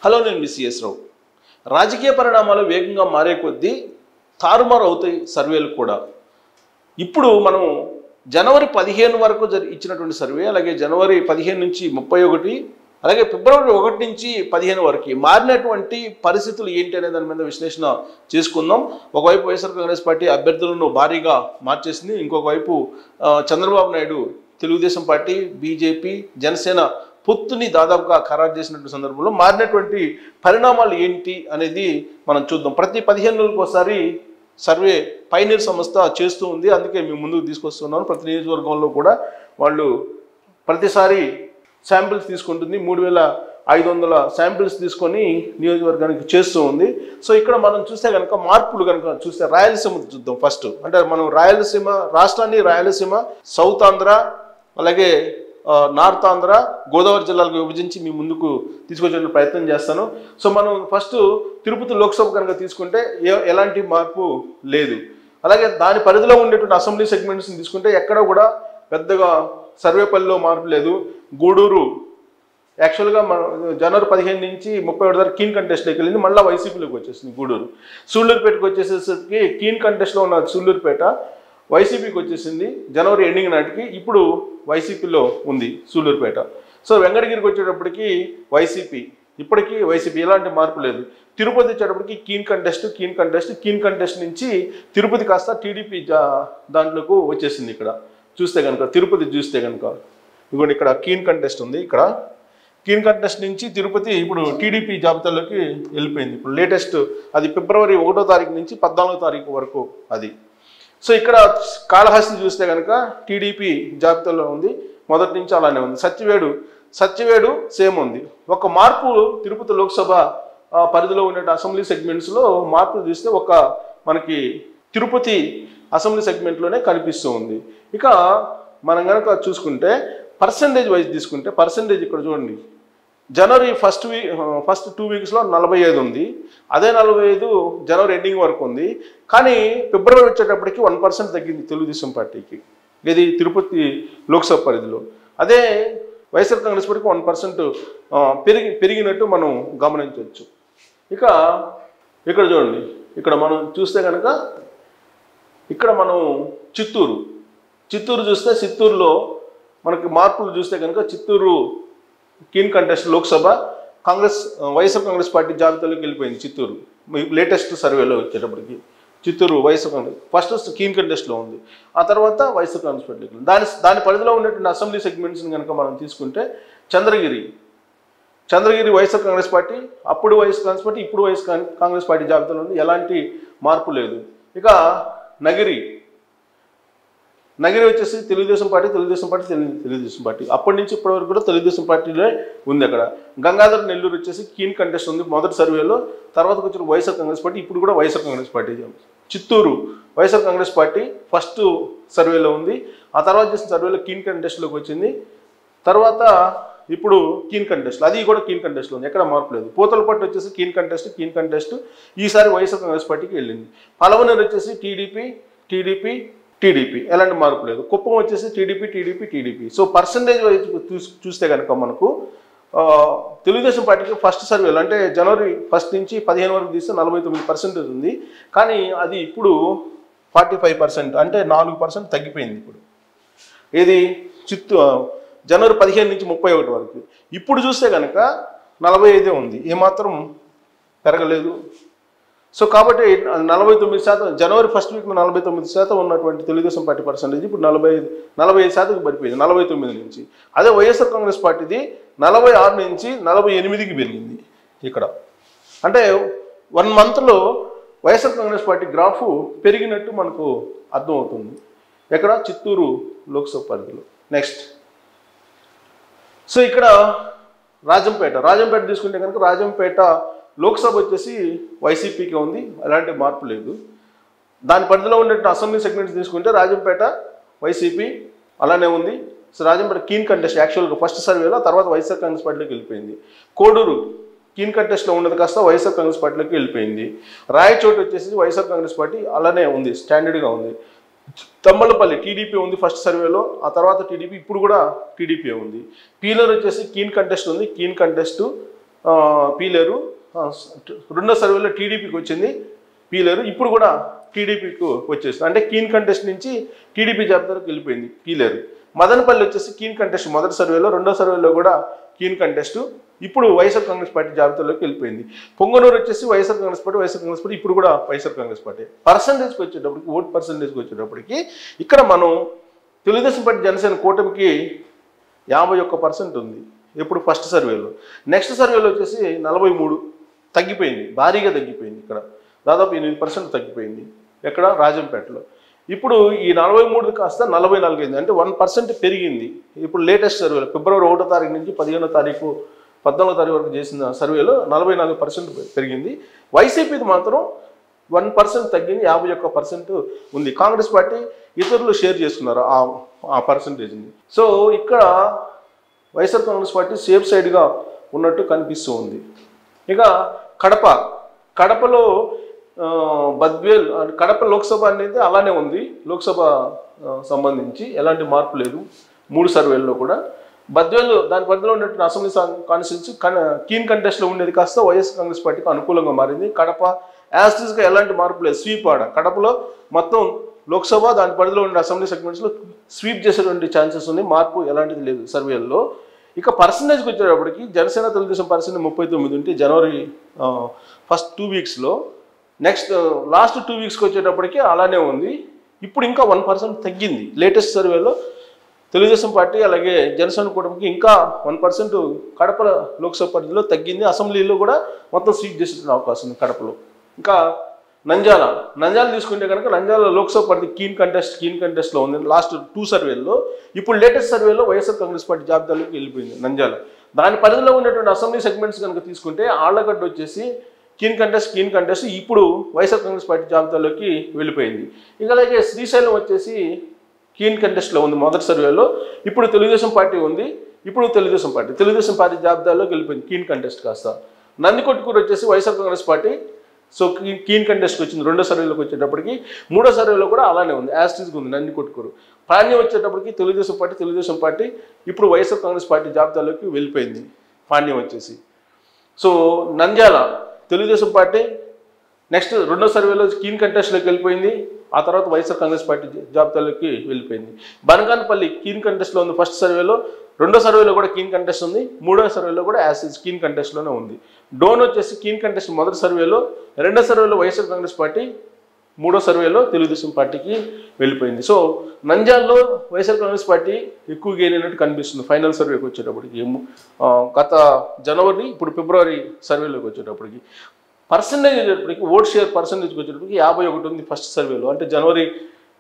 Hello, నేను మీ CS రావు. రాజకీయ పరిణామాలు వేగంగా మారే కొద్దీ తారుమారు అవుతాయి సర్వేలు కూడా. ఇప్పుడు మనం జనవరి 15 వరకు ఇచ్చినటువంటి సర్వే, అలాగే జనవరి 15 నుంచి 31, అలాగే ఫిబ్రవరి 1 నుంచి 15 వరకు మారినటువంటి పరిస్థితులు ఏంటి అనే దాని మీద విశ్లేషణ చేసుకుందాం. ఒకవైపు వైఎస్ఆర్ కాంగ్రెస్ పార్టీ అభ్యర్థులను భారీగా మార్చేసింది, ఇంకొక వైపు చంద్రబాబు నాయుడు తెలుగుదేశం పార్టీ, బీజేపీ, జనసేన పొత్తుని దాదాపుగా ఖరారు చేసినటువంటి సందర్భంలో మారినటువంటి పరిణామాలు ఏంటి అనేది మనం చూద్దాం. ప్రతి 15 రోజులకు ఒకసారి సర్వే పైనీర్ సంస్థ చేస్తూ ఉంది, అందుకే మేము ముందుకు తీసుకొస్తున్నాను. ప్రతి నియోజకవర్గంలో కూడా వాళ్ళు ప్రతిసారి శాంపిల్స్ తీసుకుంటుంది. 3500 శాంపిల్స్ తీసుకొని నియోజకవర్గానికి చేస్తూ ఉంది. సో ఇక్కడ మనం చూస్తే కనుక మార్పులు కనుక చూస్తే రాయలసీమ చూద్దాం ఫస్ట్. అంటే మనం రాయలసీమ రాష్ట్రాన్ని రాయలసీమ, సౌత్ ఆంధ్ర, అలాగే నార్త్ ఆంధ్ర, గోదావరి జిల్లాలకు విభజించి మీ ముందుకు తీసుకొచ్చే ప్రయత్నం చేస్తాను. సో మనం ఫస్ట్ తిరుపతి లోక్సభ కనుక తీసుకుంటే ఎలాంటి మార్పు లేదు. అలాగే దాని పరిధిలో ఉండేటువంటి అసెంబ్లీ సెగ్మెంట్స్ని తీసుకుంటే ఎక్కడ కూడా పెద్దగా సర్వేపల్లిలో మార్పు లేదు. గూడూరు యాక్చువల్గా జనవరి 15 నుంచి 31 వరకు కీన్ కంటెస్ట్లోకి వెళ్ళింది, మళ్ళీ వైసీపీలోకి వచ్చేసింది గూడూరు. సూళ్ళూరుపేటకు వచ్చేసేసరికి కీన్ కంటెస్ట్లో ఉన్న సూళ్ళూరుపేట వైసీపీకి వచ్చేసింది జనవరి ఎండింగ్ నాటికి. ఇప్పుడు వైసీపీలో ఉంది సూళ్ళూరుపేట. సో వెంకటగిరికి వచ్చేటప్పటికి వైసీపీ, ఇప్పటికీ వైసీపీ, ఎలాంటి మార్పు లేదు. తిరుపతి వచ్చేటప్పటికి కీన్ కంటెస్ట్ నుంచి తిరుపతి కాస్త టీడీపీ దాంట్లోకి వచ్చేసింది. ఇక్కడ చూస్తే కనుక తిరుపతి చూస్తే కనుక ఇదిగోండి, ఇక్కడ కీన్ కంటెస్ట్ ఉంది. ఇక్కడ కీన్ కంటెస్ట్ నుంచి తిరుపతి ఇప్పుడు టీడీపీ జాబితాలోకి వెళ్ళిపోయింది. ఇప్పుడు లేటెస్ట్ అది ఫిబ్రవరి 1వ తారీఖు నుంచి 14వ తారీఖు వరకు అది. సో ఇక్కడ కాళహస్తి చూస్తే కనుక టీడీపీ జాబితాలో ఉంది, మొదటి నుంచి అలానే ఉంది. సత్యవేడు సేమ్ ఉంది. ఒక మార్పు తిరుపతి లోక్సభ పరిధిలో ఉండే అసెంబ్లీ సెగ్మెంట్స్లో మార్పులు చూస్తే ఒక మనకి తిరుపతి అసెంబ్లీ సెగ్మెంట్లోనే కనిపిస్తూ ఉంది. ఇక మనం కనుక చూసుకుంటే పర్సంటేజ్ వైజ్ తీసుకుంటే పర్సంటేజ్ ఇక్కడ చూడండి, జనవరి ఫస్ట్ 2 వీక్స్లో 45 ఉంది, అదే 45 జనవరి ఎండింగ్ వరకు ఉంది. కానీ ఫిబ్రవరి వచ్చేటప్పటికి 1% తగ్గింది తెలుగుదేశం పార్టీకి, ఇది తిరుపతి లోక్సభ పరిధిలో. అదే వైఎస్ఆర్ కాంగ్రెస్ పార్టీకి 1% పెరిగినట్టు మనం గమనించవచ్చు. ఇక ఇక్కడ చూడండి, ఇక్కడ మనం చూస్తే కనుక ఇక్కడ మనం చిత్తూరు చూస్తే చిత్తూరులో మనకి మార్పులు చూస్తే కనుక Chittoor keen contest Lok Sabha YSR Congress party జాబితాలోకి వెళ్ళిపోయింది. చిత్తూరు లేటెస్ట్ సర్వేలో వచ్చేటప్పటికి చిత్తూరు వైఎస్ఆర్ కాంగ్రెస్ ఫస్ట్ కీన్ కంటెస్ట్లో ఉంది, ఆ తర్వాత వైఎస్ఆర్ కాంగ్రెస్ పార్టీకి. దాని పరిధిలో ఉన్నటువంటి అసెంబ్లీ సెగ్మెంట్స్ని కనుక మనం తీసుకుంటే చంద్రగిరి వైఎస్ఆర్ కాంగ్రెస్ పార్టీ, అప్పుడు వైఎస్ఆర్ కాంగ్రెస్ పార్టీ, ఇప్పుడు వైఎస్ఆర్ కాంగ్రెస్ పార్టీ జాబితాలో ఉంది, ఎలాంటి మార్పు లేదు. ఇక నగిరి వచ్చేసి తెలుగుదేశం పార్టీ అప్పటి నుంచి ఇప్పటి వరకు కూడా తెలుగుదేశం పార్టీలో ఉంది. అక్కడ గంగాధర్ నెల్లూరు వచ్చేసి కీన్ కంటెస్ట్ ఉంది మొదటి సర్వేలో, తర్వాత వచ్చిన వైఎస్ఆర్ కాంగ్రెస్ పార్టీ, ఇప్పుడు కూడా YSR Congress party. Chittoor YSR Congress party first సర్వేలో ఉంది, ఆ తర్వాత చేసిన సర్వేలో కీన్ కంటెస్ట్లోకి వచ్చింది, తర్వాత ఇప్పుడు కీన్ కంటెస్ట్, అది కూడా కీన్ కంటెస్ట్లో ఉంది, ఎక్కడ మార్పు లేదు. పూతలపట్టు వచ్చేసి కీన్ కంటెస్ట్ ఈసారి వైఎస్ఆర్ కాంగ్రెస్ పార్టీకి వెళ్ళింది. పలవనేరు వచ్చేసి టీడీపీ, ఎలాంటి మార్పు లేదు. కుప్పం వచ్చేసి టీడీపీ. సో పర్సంటేజ్ వైజ్ చూస్తే కనుక మనకు తెలుగుదేశం పార్టీకి ఫస్ట్ సర్వేలు అంటే జనవరి 1 నుంచి 15 వరకు తీస్తే 49% ఉంది, కానీ అది ఇప్పుడు 45%, అంటే 4% తగ్గిపోయింది. ఇప్పుడు ఇది జనవరి 15 నుంచి 31 వరకు. ఇప్పుడు చూస్తే కనుక 45 ఉంది, ఏమాత్రం పెరగలేదు. సో కాబట్టి 49%, జనవరి 1st వీక్లో 49% ఉన్నటువంటి తెలుగుదేశం పార్టీ పర్సంటేజ్ ఇప్పుడు 45% పడిపోయింది 49 నుంచి. అదే వైఎస్ఆర్ కాంగ్రెస్ పార్టీది 46 నుంచి 48కి పెరిగింది. ఇక్కడ అంటే 1 మంత్లో వైఎస్ఆర్ కాంగ్రెస్ పార్టీ గ్రాఫ్ పెరిగినట్టు మనకు అర్థమవుతుంది. ఎక్కడ చిత్తూరు లోక్సభ పరిధిలో. నెక్స్ట్ సో ఇక్కడ రాజంపేట తీసుకుంటే కనుక రాజంపేట లోక్సభ వచ్చేసి వైసీపీకి ఉంది, ఎలాంటి మార్పు లేదు. దాని పరిధిలో ఉండే అసెంబ్లీ సెగ్మెంట్స్ తీసుకుంటే రాజంపేట వైసీపీ అలానే ఉంది. సో రాజంపేట కీన్ కంటెస్ట్ యాక్చువల్గా ఫస్ట్ సర్వేలో, తర్వాత వైఎస్ఆర్ కాంగ్రెస్ పార్టీలోకి వెళ్ళిపోయింది. కోడూరు కీన్ కంటెస్ట్లో ఉన్నది కాస్త వైఎస్ఆర్ కాంగ్రెస్ పార్టీలోకి వెళ్ళిపోయింది. రాయచోటు వచ్చేసి వైఎస్ఆర్ కాంగ్రెస్ పార్టీ అలానే ఉంది, స్టాండర్డ్గా ఉంది. తమ్మలపల్లి టీడీపీ ఉంది ఫస్ట్ సర్వేలో, ఆ తర్వాత టీడీపీ, ఇప్పుడు కూడా టీడీపీ ఉంది. పీలర్ వచ్చేసి కీన్ కంటెస్ట్ ఉంది, కీన్ కంటెస్ట్ పీలేరు, రెండో సర్వేలో టీడీపీకి వచ్చింది పీలేరు, ఇప్పుడు కూడా టీడీపీకి వచ్చేసింది. అంటే కీన్ కంటెస్ట్ నుంచి టీడీపీ జాబితాలోకి వెళ్ళిపోయింది పీలేరు. మదనపల్లి వచ్చేసి కీన్ కంటెస్ట్ మొదటి సర్వేలో, రెండో సర్వేలో కూడా కీన్ కంటెస్ట్, ఇప్పుడు వైఎస్ఆర్ కాంగ్రెస్ పార్టీ జాబితాలోకి వెళ్ళిపోయింది. పొంగనూరు వచ్చేసి వైఎస్ఆర్ కాంగ్రెస్ పార్టీ ఇప్పుడు కూడా వైఎస్ఆర్ కాంగ్రెస్ పార్టీ. పర్సంటేజ్కి వచ్చేటప్పటికి, ఓట్ పర్సంటేజ్కి వచ్చేటప్పటికి ఇక్కడ మనం తెలుగుదేశం పార్టీ జనసేన కూటమికి 51% ఉంది ఎప్పుడు ఫస్ట్ సర్వేలో. నెక్స్ట్ సర్వేలో వచ్చేసి 43 తగ్గిపోయింది, భారీగా తగ్గిపోయింది. ఇక్కడ దాదాపు 8% తగ్గిపోయింది ఎక్కడ రాజంపేటలో. ఇప్పుడు ఈ 43 కాస్త 44 అయింది, అంటే 1% పెరిగింది. ఇప్పుడు లేటెస్ట్ సర్వేలో ఫిబ్రవరి 1వ తారీఖు నుంచి 15వ తారీఖు 14వ తారీఖు వరకు చేసిన సర్వేలో 44% పెరిగింది. వైసీపీది మాత్రం 1% తగ్గింది, 51% ఉంది. కాంగ్రెస్ పార్టీ ఇతరులు షేర్ చేసుకున్నారు ఆ పర్సంటేజ్ని. సో ఇక్కడ వైఎస్ఆర్ కాంగ్రెస్ పార్టీ సేఫ్ సైడ్గా ఉన్నట్టు కనిపిస్తూ ఉంది. ఇక కడపలో బద్వేల్, కడప లోక్సభ అనేది అలానే ఉంది. లోక్సభ సంబంధించి ఎలాంటి మార్పు లేదు 3 సర్వేల్లో కూడా. బద్వేల్ దాని పరిధిలో ఉన్నటువంటి అసెంబ్లీ కాన్స్టిట్యూన్సీ కీన్ కంటెస్ట్లో ఉండేది కాస్త వైఎస్ఆర్ కాంగ్రెస్ పార్టీకి అనుకూలంగా మారింది. కడప యాస్టిస్గా ఎలాంటి మార్పు లేదు, స్వీప్ ఆడ కడపలో మొత్తం లోక్సభ దాని పరిధిలో ఉండే అసెంబ్లీ సెగ్మెంట్స్లో స్వీప్ చేసేటువంటి ఛాన్సెస్ ఉంది, మార్పు ఎలాంటిది లేదు సర్వేల్లో. ఇక పర్సంటేజ్కి వచ్చేటప్పటికి జనసేన తెలుగుదేశం పర్సెంట్ 39 ఉంటే జనవరి ఫస్ట్ 2 వీక్స్లో, నెక్స్ట్ లాస్ట్ 2 వీక్స్కి వచ్చేటప్పటికి అలానే ఉంది. ఇప్పుడు ఇంకా 1% తగ్గింది లేటెస్ట్ సర్వేలో. తెలుగుదేశం పార్టీ అలాగే జనసేన కూటమికి ఇంకా 1% కడప లోక్సభ పరిధిలో తగ్గింది. అసెంబ్లీలో కూడా మొత్తం స్వీప్ చేసే అవకాశం ఉంది కడపలో. ఇంకా నంద్యాల తీసుకుంటే కనుక నంద్యాల లోక్సభ పరిధి కీన్ కంటెస్ట్లో ఉంది లాస్ట్ 2 సర్వేల్లో. ఇప్పుడు లేటెస్ట్ సర్వేలో వైఎస్ఆర్ కాంగ్రెస్ పార్టీ జాబితాలోకి వెళ్ళిపోయింది నంద్యాల. దాని పరిధిలో ఉన్నటువంటి అసెంబ్లీ సెగ్మెంట్స్ కనుక తీసుకుంటే ఆళ్లగడ్డ వచ్చేసి కీన్ కంటెస్ట్ ఇప్పుడు వైఎస్ఆర్ కాంగ్రెస్ పార్టీ జాబితాలోకి వెళ్ళిపోయింది. ఇక అలాగే శ్రీశైలం వచ్చేసి కీన్ కంటెస్ట్లో ఉంది మొదటి సర్వేలో, ఇప్పుడు తెలుగుదేశం పార్టీ ఉంది, ఇప్పుడు తెలుగుదేశం పార్టీ జాబితాలోకి వెళ్ళిపోయింది కీన్ కంటెస్ట్ కాస్త. నందికొట్కూరు వచ్చేసి YSR Congress party, so keen కంటెస్ట్కి వచ్చింది రెండో సర్వేలోకి వచ్చేటప్పటికి. మూడో సర్వేలో కూడా అలానే ఉంది, యాస్టిస్గా ఉంది నందికొట్కూరు. పాణ్యం వచ్చేటప్పటికి తెలుగుదేశం పార్టీ ఇప్పుడు వైఎస్ఆర్ కాంగ్రెస్ పార్టీ జాబితాలోకి వెళ్ళిపోయింది పాణ్యం వచ్చేసి. So Nandyal Telugu Desam party next రెండో సర్వేలో కీన్ కంటెస్ట్లోకి వెళ్ళిపోయింది, ఆ తర్వాత వైఎస్ఆర్ కాంగ్రెస్ పార్టీ జాబితాలోకి వెళ్ళిపోయింది. బనగానపల్లి కీన్ కంటెస్ట్లో ఉంది ఫస్ట్ సర్వేలో, రెండో సర్వేలో కూడా కీన్ కంటెస్ట్ ఉంది, మూడో సర్వేలో కూడా యాసిస్ కీన్ కంటెస్ట్లోనే ఉంది. డోన్ వచ్చేసి కీన్ కంటెస్ట్ మొదటి సర్వేలో, రెండో సర్వేలో వైఎస్ఆర్ కాంగ్రెస్ పార్టీ, మూడో సర్వేలో తెలుగుదేశం పార్టీకి వెళ్ళిపోయింది. సో నంద్యాలలో వైఎస్ఆర్ కాంగ్రెస్ పార్టీ ఎక్కువ గెయిన్ అయినట్టు కనిపిస్తుంది ఫైనల్ సర్వేకి వచ్చేటప్పటికి. గత జనవరి ఇప్పుడు ఫిబ్రవరి సర్వేలోకి వచ్చేటప్పటికి పర్సంటేజ్ వచ్చేటప్పటికి ఓట్ షేర్ పర్సంటేజ్కి వచ్చేటప్పటికి 51 ఉంది ఫస్ట్ సర్వేలో, అంటే జనవరి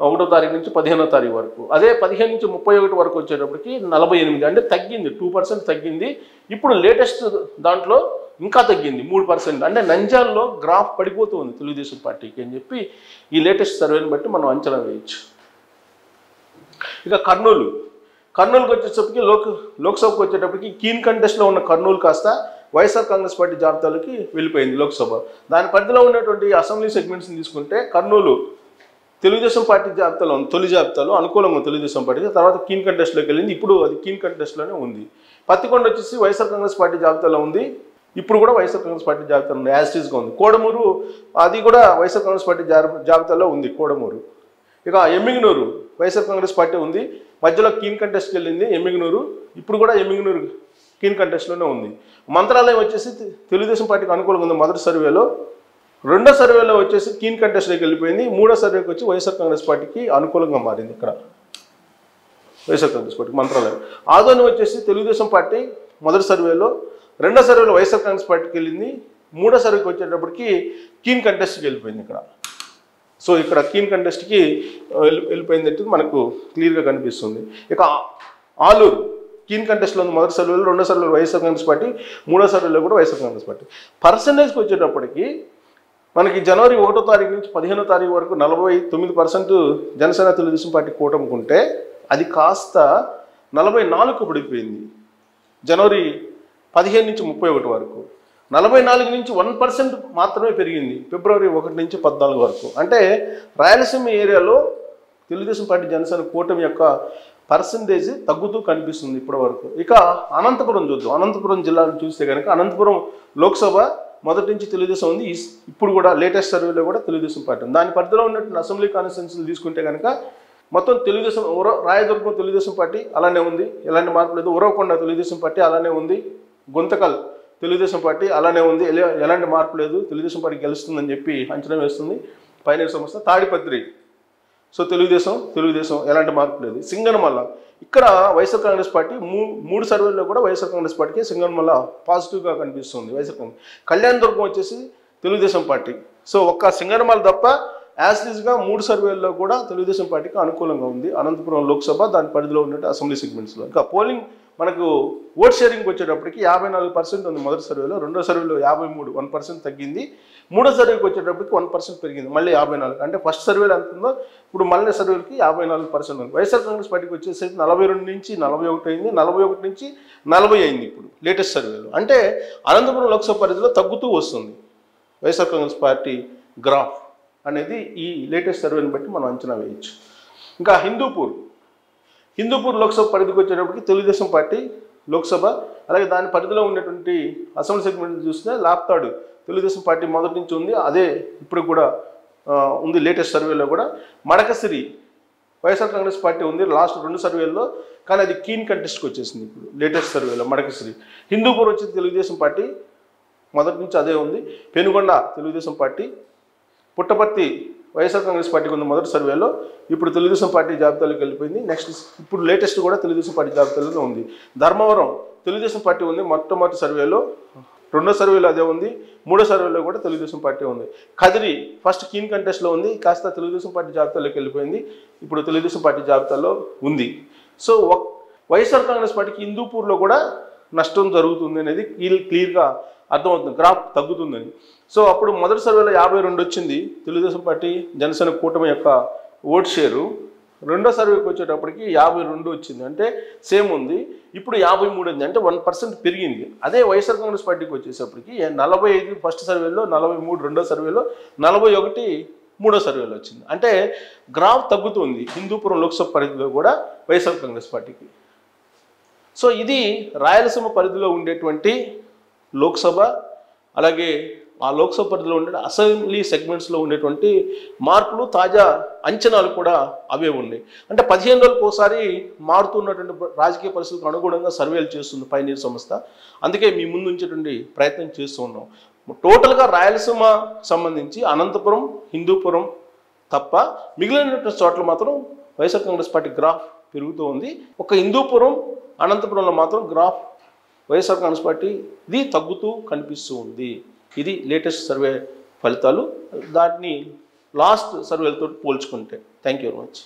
1వ తారీఖు నుంచి 15వ తారీఖు వరకు. అదే 15 నుంచి 31 వరకు వచ్చేటప్పటికి 48, అంటే తగ్గింది, 2% తగ్గింది. ఇప్పుడు లేటెస్ట్ దాంట్లో ఇంకా తగ్గింది 3%, అంటే నంద్యాలలో గ్రాఫ్ పడిపోతూ ఉంది తెలుగుదేశం పార్టీకి అని చెప్పి ఈ లేటెస్ట్ సర్వేని బట్టి మనం అంచనా వేయచ్చు. ఇక కర్నూలుకి వచ్చేటప్పటికి లోక్సభకు వచ్చేటప్పటికి కీన్ కంటెస్ట్లో ఉన్న కర్నూలు కాస్త వైఎస్ఆర్ కాంగ్రెస్ పార్టీ జాబితాలోకి వెళ్ళిపోయింది లోక్సభ. దాని పరిధిలో ఉన్నటువంటి అసెంబ్లీ సెగ్మెంట్స్ని తీసుకుంటే కర్నూలు తెలుగుదేశం పార్టీ జాబితాలో ఉంది, తొలి జాబితాలో అనుకూలంగా తెలుగుదేశం పార్టీ, తర్వాత కీన్ కంటెస్ట్లోకి వెళ్ళింది, ఇప్పుడు అది కీన్ కంటెస్ట్లోనే ఉంది. పత్తికొండ వచ్చేసి వైఎస్ఆర్ కాంగ్రెస్ పార్టీ జాబితాలో ఉంది, ఇప్పుడు కూడా వైఎస్ఆర్ కాంగ్రెస్ పార్టీ జాబితాలో ఉంది, యాస్టీస్గా ఉంది. కోడమూరు అది కూడా వైఎస్ఆర్ కాంగ్రెస్ పార్టీ జాబితాలో ఉంది కోడమూరు. ఇక ఎమ్మిగనూరు వైఎస్ఆర్ కాంగ్రెస్ పార్టీ ఉంది, మధ్యలో కీన్ కంటెస్ట్కి వెళ్ళింది ఎమ్మిగనూరు, ఇప్పుడు కూడా ఎమ్మిగనూరు కీన్ కంటెస్ట్లోనే ఉంది. మంత్రాలయం వచ్చేసి తెలుగుదేశం పార్టీకి అనుకూలంగా ఉంది మొదటి సర్వేలో, రెండో సర్వేలో వచ్చేసి కీన్ కంటెస్ట్లోకి వెళ్ళిపోయింది, మూడో సర్వేకి వచ్చి వైఎస్ఆర్ కాంగ్రెస్ పార్టీకి అనుకూలంగా మారింది. ఇక్కడ వైఎస్ఆర్ కాంగ్రెస్ పార్టీకి మంత్రాలయం. ఆదోని వచ్చేసి తెలుగుదేశం పార్టీ మొదటి సర్వేలో, రెండో సర్వేలో వైఎస్ఆర్ కాంగ్రెస్ పార్టీకి వెళ్ళింది, మూడో సర్వేకి వచ్చేటప్పటికి కీన్ కంటెస్ట్కి వెళ్ళిపోయింది ఇక్కడ. సో ఇక్కడ కీన్ కంటెస్ట్కి వెళ్ళిపోయిందంటే మనకు క్లియర్గా కనిపిస్తుంది. ఇక ఆలూరు కీన్ కంటెస్ట్లో ఉంది మొదటి సర్వేలో, రెండో సర్వేలో వైఎస్ఆర్ కాంగ్రెస్ పార్టీ, మూడో సర్వేలో కూడా వైఎస్ఆర్ కాంగ్రెస్ పార్టీ. పర్సంటేజ్కి వచ్చేటప్పటికి మనకి జనవరి 1వ తారీఖు నుంచి 15వ తారీఖు వరకు 49% జనసేన తెలుగుదేశం పార్టీ కూటముకుంటే అది కాస్త 44కు పడిపోయింది జనవరి 15 నుంచి 31 వరకు. 44 నుంచి 1% మాత్రమే పెరిగింది ఫిబ్రవరి 1 నుంచి 14 వరకు. అంటే రాయలసీమ ఏరియాలో తెలుగుదేశం పార్టీ జనసేన కూటమి యొక్క పర్సంటేజ్ తగ్గుతూ కనిపిస్తుంది ఇప్పటి వరకు. ఇక అనంతపురం చూద్దాం. అనంతపురం జిల్లాను చూస్తే కనుక అనంతపురం లోక్సభ మొదటి నుంచి తెలుగుదేశం ఉంది. ఇప్పుడు కూడా లేటెస్ట్ సర్వేలో కూడా తెలుగుదేశం పార్టీ ఉంది. దాని పరిధిలో ఉన్నటువంటి అసెంబ్లీ కాన్స్టిట్యున్సీలు తీసుకుంటే కనుక మొత్తం తెలుగుదేశం రాయదుర్గం తెలుగుదేశం పార్టీ అలానే ఉంది, ఎలాంటి మార్పు లేదు. ఉరవకొండ తెలుగుదేశం పార్టీ అలానే ఉంది. గుంతకల్ తెలుగుదేశం పార్టీ అలానే ఉంది, ఎలాంటి మార్పు లేదు. తెలుగుదేశం పార్టీ గెలుస్తుందని చెప్పి అంచనా వేస్తుంది పైనీరు సంస్థ. తాడిపత్రి సో తెలుగుదేశం ఎలాంటి మార్పు లేదు. సింగనమల్ల ఇక్కడ వైఎస్ఆర్ కాంగ్రెస్ పార్టీ మూడు సర్వేల్లో కూడా వైఎస్ఆర్ కాంగ్రెస్ పార్టీకి సింగనమల్ల పాజిటివ్గా కనిపిస్తుంది. వైఎస్ఆర్ కాంగ్రెస్. కళ్యాణదుర్గం వచ్చేసి తెలుగుదేశం పార్టీ. సో ఒక్క సింగనమల్ల తప్ప యాజ్లీజ్గా 3 సర్వేల్లో కూడా తెలుగుదేశం పార్టీకి అనుకూలంగా ఉంది. అనంతపురం లోక్సభ దాని పరిధిలో ఉన్నట్టు అసెంబ్లీ సెగ్మెంట్స్లో. ఇంకా పోలింగ్ మనకు ఓట్ షేరింగ్ వచ్చేటప్పటికి 54% ఉంది మొదటి సర్వేలో. రెండో సర్వేలో 53, 1% తగ్గింది. మూడో సర్వేకి వచ్చేటప్పటికి 1% పెరిగింది, మళ్ళీ 54. అంటే ఫస్ట్ సర్వేలో ఎంత ఉందో ఇప్పుడు మళ్ళీ సర్వేలకి 54% ఉంది. వైఎస్ఆర్ కాంగ్రెస్ పార్టీకి వచ్చేసరికి 42 నుంచి 41 అయింది, 41 నుంచి 40 అయింది ఇప్పుడు లేటెస్ట్ సర్వేలో. అంటే అనంతపురం లోక్సభ పరిధిలో తగ్గుతూ వస్తుంది వైఎస్ఆర్ కాంగ్రెస్ పార్టీ గ్రాఫ్ అనేది ఈ లేటెస్ట్ సర్వేని బట్టి మనం అంచనా వేయచ్చు. ఇంకా హిందూపూర్ లోక్సభ పరిధికి వచ్చేటప్పటికి తెలుగుదేశం పార్టీ లోక్సభ, అలాగే దాని పరిధిలో ఉన్నటువంటి అసెంబ్లీ సెగ్మెంట్ చూస్తే లాప్తాడు తెలుగుదేశం పార్టీ మొదటి నుంచి ఉంది, అదే ఇప్పుడు కూడా ఉంది లేటెస్ట్ సర్వేలో కూడా. మడకసిరి వైఎస్ఆర్ కాంగ్రెస్ పార్టీ ఉంది లాస్ట్ 2 సర్వేల్లో, కానీ అది కీన్ కంటెస్ట్కి వచ్చేసింది ఇప్పుడు లేటెస్ట్ సర్వేలో మడకసిరి. హిందూపూర్ వచ్చి తెలుగుదేశం పార్టీ మొదటి నుంచి అదే ఉంది. పెనుగొండ తెలుగుదేశం పార్టీ. పుట్టపర్తి వైఎస్ఆర్ కాంగ్రెస్ పార్టీకి ఉంది మొదటి సర్వేలో, ఇప్పుడు తెలుగుదేశం పార్టీ జాబితాలోకి వెళ్ళిపోయింది. నెక్స్ట్ ఇప్పుడు లేటెస్ట్ కూడా తెలుగుదేశం పార్టీ జాబితాలోనే ఉంది. ధర్మవరం తెలుగుదేశం పార్టీ ఉంది మొట్టమొదటి సర్వేలో, రెండో సర్వేలో అదే ఉంది, మూడో సర్వేలో కూడా తెలుగుదేశం పార్టీ ఉంది. కదిరి ఫస్ట్ కీన్ కంటెస్ట్లో ఉంది, కాస్త తెలుగుదేశం పార్టీ జాబితాలోకి వెళ్ళిపోయింది, ఇప్పుడు తెలుగుదేశం పార్టీ జాబితాలో ఉంది. సో వైఎస్ఆర్ కాంగ్రెస్ పార్టీకి హిందూపూర్లో కూడా నష్టం జరుగుతుంది అనేది క్లియర్గా అర్థమవుతుంది, గ్రాఫ్ తగ్గుతుందని. సో అప్పుడు మొదటి సర్వేలో 52 వచ్చింది తెలుగుదేశం పార్టీ జనసేన కూటమి యొక్క ఓట్ షేరు. రెండో సర్వేకి వచ్చేటప్పటికి 52 వచ్చింది, అంటే సేమ్ ఉంది. ఇప్పుడు 53 ఉంది, అంటే 1% పెరిగింది. అదే వైఎస్ఆర్ కాంగ్రెస్ పార్టీకి వచ్చేటప్పటికి 45 ఫస్ట్ సర్వేలో, 43 రెండో సర్వేలో, 41 మూడో సర్వేలో వచ్చింది. అంటే గ్రాఫ్ తగ్గుతుంది హిందూపురం లోక్సభ పరిధిలో కూడా వైఎస్ఆర్ కాంగ్రెస్ పార్టీకి. సో ఇది రాయలసీమ పరిధిలో ఉండేటువంటి లోక్సభ, అలాగే ఆ లోక్సభ పరిధిలో ఉండే అసెంబ్లీ సెగ్మెంట్స్లో ఉండేటువంటి మార్పులు, తాజా అంచనాలు కూడా అవే ఉన్నాయి. అంటే 15 రోజులకు ఒకసారి మారుతున్నటువంటి రాజకీయ పరిస్థితులకు అనుగుణంగా సర్వేలు చేస్తుంది పైనీరు సంస్థ. అందుకే మీ ముందు ఉంచేటువంటి ప్రయత్నం చేస్తూ ఉన్నాం. టోటల్గా రాయలసీమ సంబంధించి అనంతపురం, హిందూపురం తప్ప మిగిలినటువంటి చోట్ల మాత్రం వైఎస్ఆర్ కాంగ్రెస్ పార్టీ గ్రాఫ్ పెరుగుతూ ఉంది. ఒక హిందూపురం, అనంతపురంలో మాత్రం గ్రాఫ్ వైఎస్ఆర్ కాంగ్రెస్ పార్టీ ఇది తగ్గుతూ కనిపిస్తూ ఉంది. ఇది లేటెస్ట్ సర్వే ఫలితాలు, దాన్ని లాస్ట్ సర్వేలతో పోల్చుకుంటే. Thank you very much.